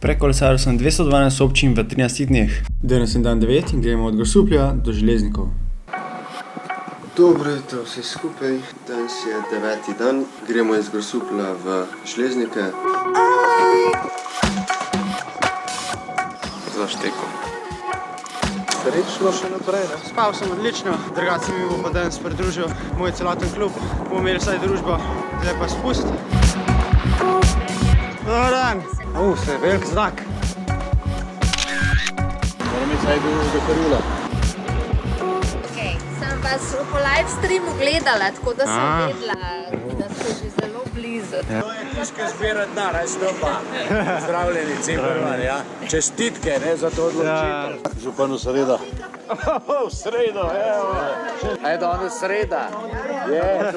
Prekolesaril sem 212 občin v 13 dneh. Danes je dan 9 in gremo od Grosuplja do Železnikov. Dobro jutro vsi skupaj, danes je 9. dan, gremo iz Grosuplja v Železnike. Za šteko. Srečno še naprej, ne? Spal sem odlično, drugače mi bo pa danes pridružil moj celoten klub. Bomo imeli vsaj družbo, zdaj pa spust. Dobar dan! Se je velik znak. Moram iti vsaj do Karula. Sem vas po live streamu gledala, tako da sem vedela, da ste že zelo blizu. To je tiška zbira dna, razstopa. Zdravljeni, Cimberman, ja. Čestitke, ne, za to odločitev. Županu Sreda. V sredo, evo. A je danes sreda? Je.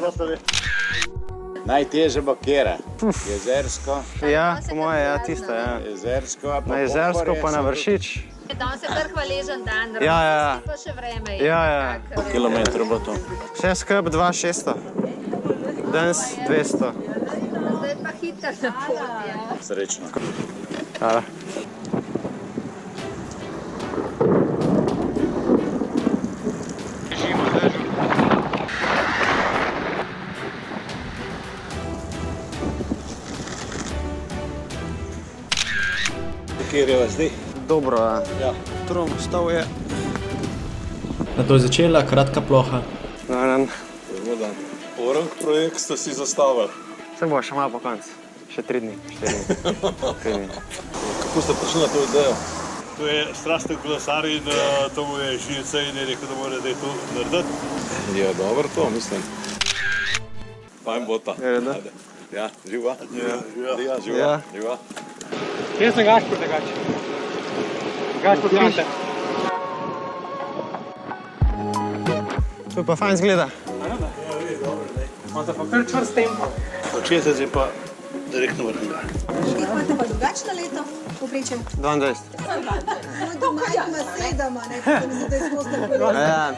Najtežje bo kera. Jezersko. Ja, po moje, ja, tisto, ja. Jezersko, Na Jezersko pa na Vršič. Danes je kar hvaležen dan, Ja. pa še vreme je. Ja. Kilometrov bo to. Vse skup 2600. Danes 200. Zdaj pa hiter na pot, ja. Srečno. Hvala. Kjer je vas zdaj? Dobro, Ja. Trom, stal je. Nato je začela kratka ploha. Dobar dan. Dobar dan. Orang projekt ste si zastavili. Se bo še malo po koncu. Še 3 dni. 3 dni. Kako ste prišli na to idejo? To je strasten kolesar in to mu je živce in je rekel, da mora da je to narediti. Je dobro to, mislim. Fajn bo ta. Je reda? Ja, živa. Ja. Živa. Jaz sem Gašpor drugače. Gašpor Kante. To pa fajn zgleda. Imate pa kar čvrst tempo. Očete je pa direktno vrhnega. Imate pa drugačno leto, povprečjem? 22. Moj doma ima 7, ne, tako mi se da izkosta kolesa.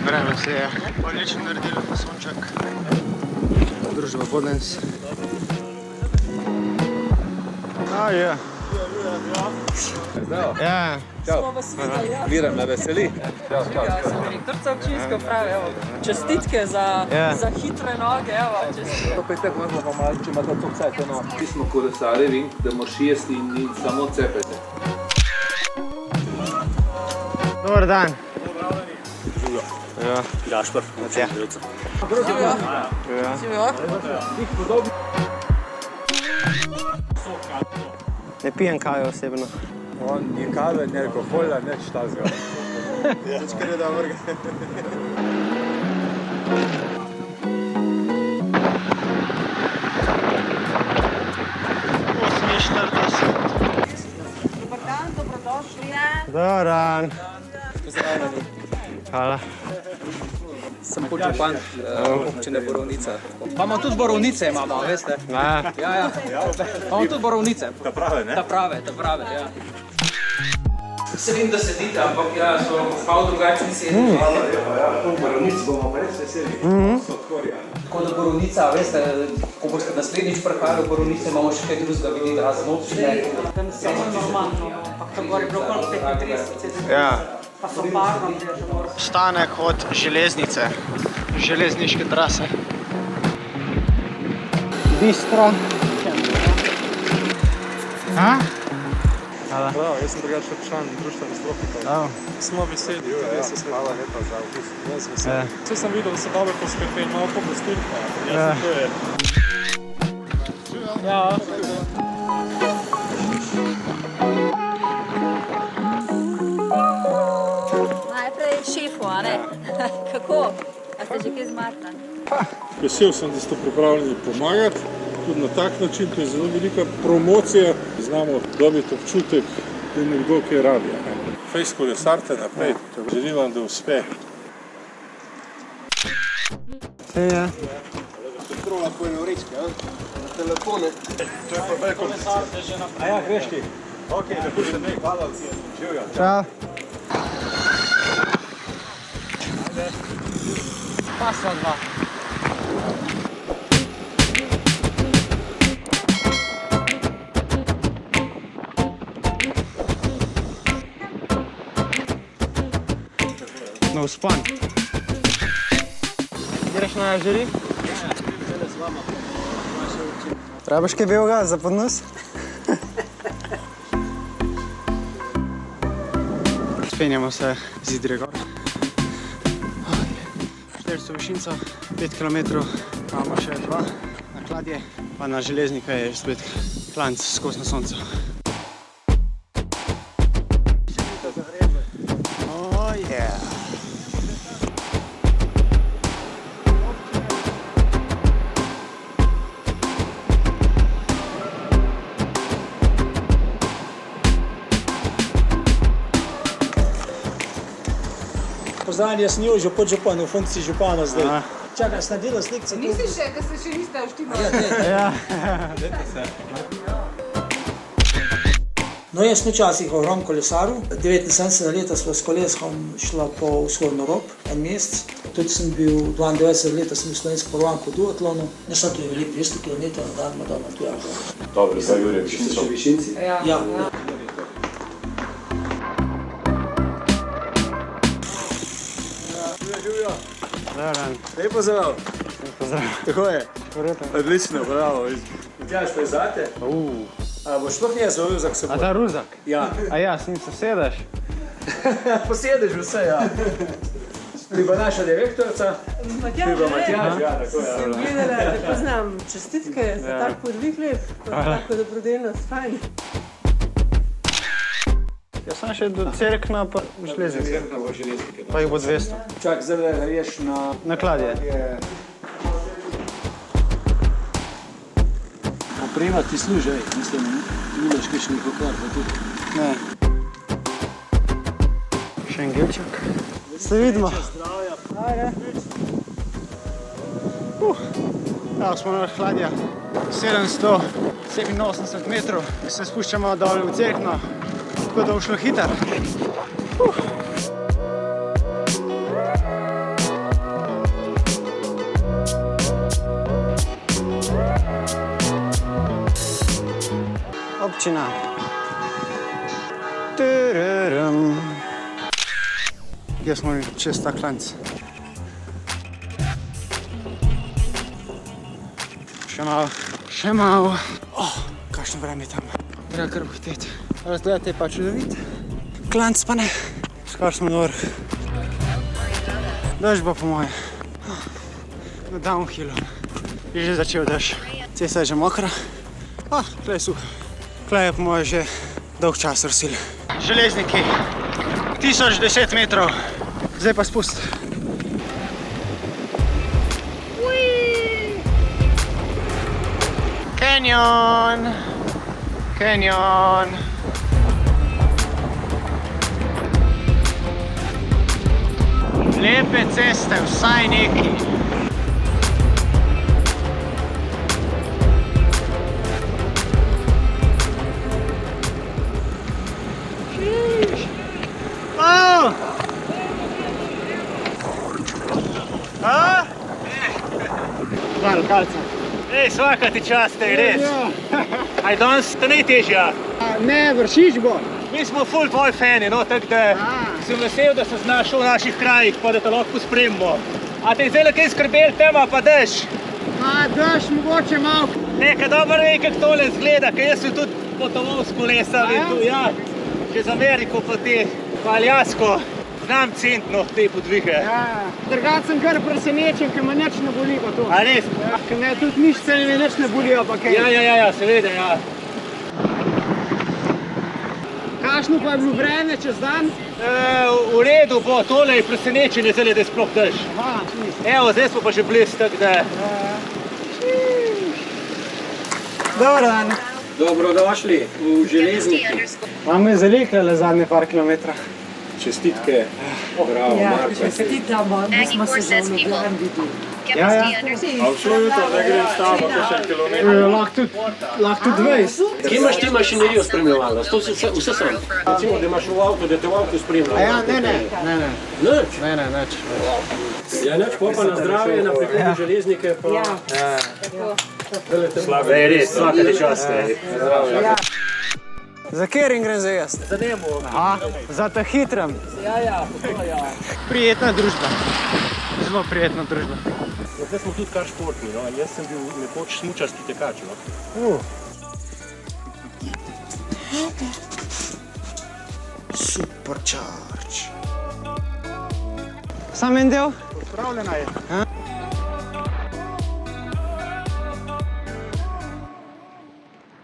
Vreme se je odlično naredilo, pa sonček. Družba Bodens. Je. Ja. Miran me veseli. Sem direktorica občinske uprave, evo. Čestitke za hitre noge, evo. Opet tako moramo pa malo, če imate to cajt, no. Mi smo kolesarjevi, da moraš jesti in samo cepete. Dobar dan. Gašpor, Ja. Ne pijem kave osebno. On ni kave, ni alkohola, nič tazga. Nič kar je dobrega. Dobar dan, dobrodošli. Dobar dan. Hvala. Sem podžupan občine Borovnica. Pa imamo tudi borovnice, imamo, veste? Ja. Imamo tudi borovnice. Ta prave, ja. Se vem, da sedite, ampak ja, so malo drugačni sedi. Borovnic bomo pa res veseli. Tako da borovnica, veste, ko boste naslednjič prihajali v borovnice, imamo še kaj drugega videti, razen občine. Samo normalno, ampak to gor je bilo kar 35 Ja. pa so parno, že mora. Stanek od železnice, železniške trase. Bistro. Prav, jaz sem drugače član društva Mistrofika. Smo veseli, hvala lepa za obisk. Jaz veseli. Vse sem videl, da se dobro poskrbi in malo popustil. Jaz to je. Ja. Najprej šefu, a ne? Kako? A ste že kaj zmatrani? Vesel sem, da ste pripravljeni pomagati. Tudi na tak način, to je zelo velika promocija. Znamo dobiti občutek, da je nekdo, ki je rabi. Fejs kolesarite naprej. Želim vam, da uspe. Ja. Trova po eno vrečke, na telefone. To je pa prekompensacija. A ja, greš ti? Ok, tako se ne, hvala vsi. Živjo. Čau. Pa sva dva. vzpon. Greš na žiri? Rabiš kaj belega za podnos? Spenjamo se z Idrije gor. 400 višinca, 5 km, imamo še 2 na Kladje, pa na Železnika je spet klanc skozi na soncu. Oh yeah! Pozdravljeni, jaz sem Jožo, podžupan v funkciji župana zdaj. Čakaj, sem naredila slikce. Nisi še, da se še niste uštimali. No, jaz sem včasih ogromno kolesaril. 79 leta sva s kolesom šla po vzhodno rob, en mesec. Tudi sem bil 92 leta, sem bil slovenski prvan po duatlonu. Ne sem tudi veliko 200 km na dan, ima doma tu jako. Dobro, zdaj Jure, ste še v višinci? Ja. Lepo zdrav. Kako je? Odlično, bravo. Matjaž, pa je zate? A boš sploh nje za ruzak se bo? A ta ruzak? Ja. A ja, s njim se sedeš? Posedeš vse, ja. Ti pa naša direktorica. Ti pa Matjaž, ja, tako je. Gledala, da poznam čestitke za tak podvig lep, tako dobrodelnost, fajn. Jaz sem še do Cerkna pa Železnik. Pa jih bo 200. Čak, zdaj greš Na Kladje. Oprema ti služi, mislim, nimaš kakšnih okvar pa tudi. Ne. Še en gelčak. Se vidimo. Evo smo na Kladja. 787 metrov. Se spuščamo dol v Cerkno. Tako da bo šlo hitro. Občina. Kje smo čez ta klanc. Še malo. Kakšno vreme je tam. Treba kar pohiteti. Razgledati je pa čudovit. Klanc pa ne. Skoro smo na vrh. Dež bo po moje. Na downhillu. Je že začel dež. Cesta je že mokra. Tle je suha. Tle je po moje že dolg čas rosil. Železniki. 1010 metrov. Zdaj pa spust. Canyon. Canyon. Lepe ceste, vsaj neki. Dva lokalca. Ej, svaka ti čast, res. Aj danes to najtežja. Ne, Vršič bo. Mi smo ful tvoji fani, no, tako da sem vesel, da se znašel v naših krajih, pa da te lahko spremimo. A te je zdaj kaj skrbel tema, pa dež? Dež mogoče malo. Nekaj dobro ve, kako tole izgleda, ker jaz sem tudi potoval s kolesami tu, ja. Čez Ameriko pa te, pa Aljasko. Znam centno te podvige. Drugače sem kar presenečen, ker me nič ne boli pa to. A res? Ker me tudi mišice nič ne bolijo pa kaj. Ja, seveda, ja. Kakšno pa je bilo vreme čez dan? V redu bo, tole je presenečenje zdaj, da je sploh dež. Evo, zdaj smo pa že blizu, tako da... Dobar dan. Dobrodošli v Železniki. Vam je zaliklele zadnje par kilometra. Čestitke. Bravo, Marko. Čestitamo, mi smo se za Ljubljan videli. Ja. A všlo jutro, da grem s tabo še kilometer? Lahko tudi 20. Kje imaš ti mašinerijo spremljevalnost? To vse sam. Recimo, da imaš v avtu, da te v avtu spremlja. Ja, ne. Nič? Ne, nič. Ja, nič, pa na zdravje, na prihodne Železnike pa... Ej, res, svaka ti čast. Za katerim grem zdaj jaz? Za Nemo. Aha, za ta hitrem. Ja, to ja. Prijetna družba. Zelo prijetna družba. Zdaj smo tudi kar športni, no. Jaz sem bil nekoč smučarski tekač, no. Supercharge. Sam en del? Odpravljena je.